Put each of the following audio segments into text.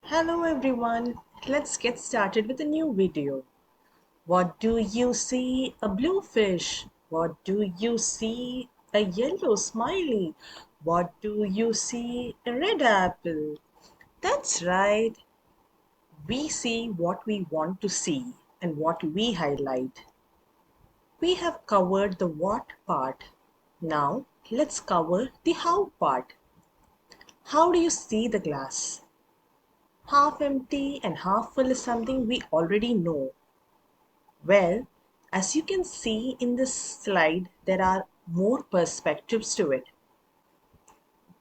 Hello everyone, let's get started with a new video. What do you see? A blue fish. What do you see? A yellow smiley. What do you see? A red apple. That's right, we see what we want to see and what we highlight. We have covered the what part. Now let's cover the how part. How do you see the glass? Half empty and half full is something we already know. Well, as you can see in this slide, there are more perspectives to it.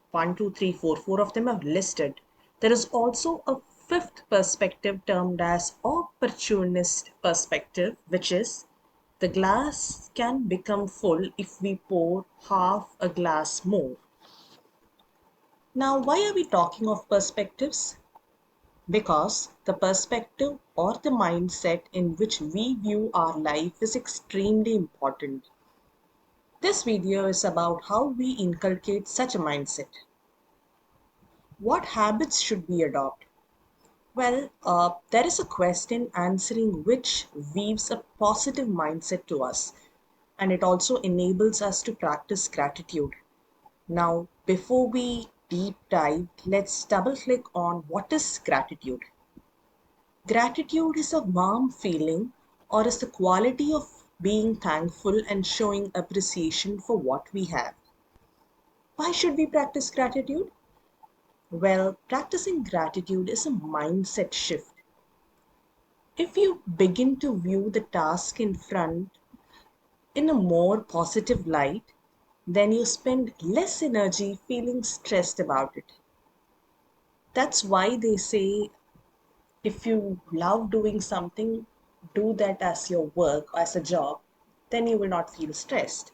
One, two, three, four. Four of them are listed. There is also a fifth perspective termed as opportunist perspective, which is the glass can become full if we pour half a glass more. Now, why are we talking of perspectives? Because the perspective or the mindset in which we view our life is extremely important. This video is about how we inculcate such a mindset. What habits should we adopt? Well, there is a question answering which weaves a positive mindset to us, and it also enables us to practice gratitude. Now, before we deep dive, let's double click on what is gratitude. Gratitude is a warm feeling or is the quality of being thankful and showing appreciation for what we have. Why should we practice gratitude? Well, practicing gratitude is a mindset shift. If you begin to view the task in front in a more positive light, then you spend less energy feeling stressed about it. That's why they say if you love doing something, do that as your work, as a job, then you will not feel stressed.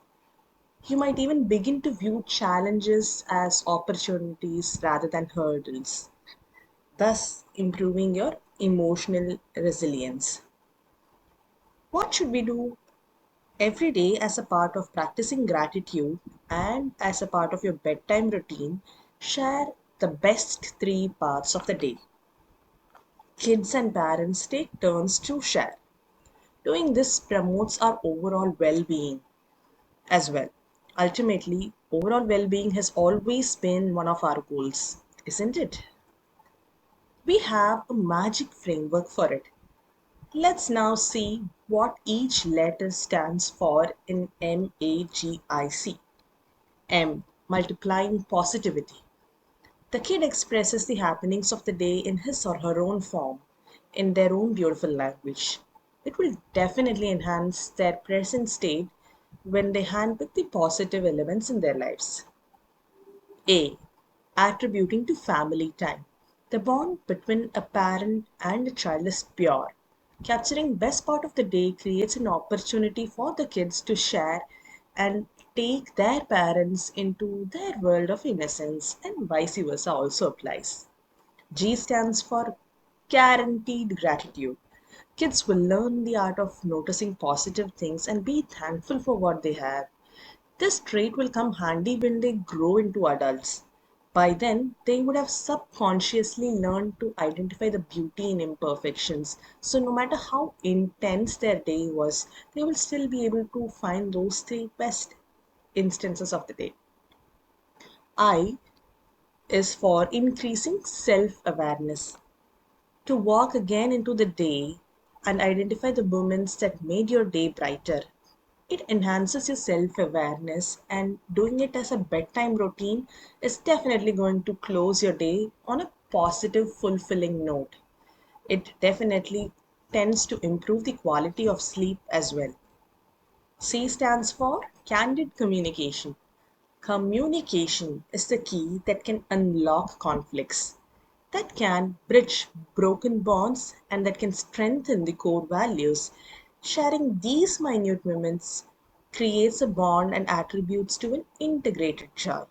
You might even begin to view challenges as opportunities rather than hurdles, thus improving your emotional resilience. What should we do every day as a part of practicing gratitude and as a part of your bedtime routine? Share the best three parts of the day. Kids and parents take turns to share. Doing this promotes our overall well being as well. Ultimately, overall well being has always been one of our goals, isn't it? We have a magic framework for it. Let's now see what each letter stands for in MAGIC. M, multiplying positivity. The kid expresses the happenings of the day in his or her own form, in their own beautiful language. It will definitely enhance their present state when they handpick the positive elements in their lives. A, attributing to family time. The bond between a parent and a child is pure. Capturing best part of the day creates an opportunity for the kids to share and take their parents into their world of innocence, and vice versa also applies. G stands for guaranteed gratitude. Kids will learn the art of noticing positive things and be thankful for what they have. This trait will come handy when they grow into adults. By then, they would have subconsciously learned to identify the beauty in imperfections. So, no matter how intense their day was, they will still be able to find those three best instances of the day. I is for increasing self awareness. To walk again into the day and identify the moments that made your day brighter. It enhances your self awareness, and doing it as a bedtime routine is definitely going to close your day on a positive, fulfilling note. It definitely tends to improve the quality of sleep as well. C stands for candid communication. Communication is the key that can unlock conflicts, that can bridge broken bonds, and that can strengthen the core values. Sharing these minute moments creates a bond and attributes to an integrated joy.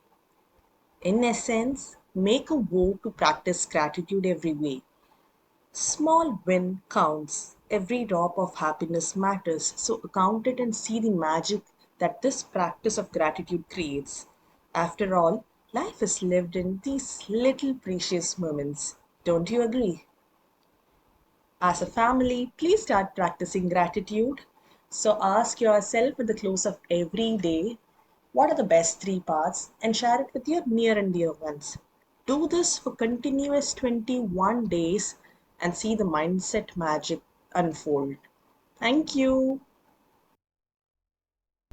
In essence, make a vow to practice gratitude every way. Small win counts. Every drop of happiness matters. So count it and see the magic that this practice of gratitude creates. After all, life is lived in these little precious moments. Don't you agree? As a family, please start practicing gratitude. So ask yourself at the close of every day, what are the best three parts, and share it with your near and dear ones. Do this for continuous 21 days and see the mindset magic unfold. Thank you.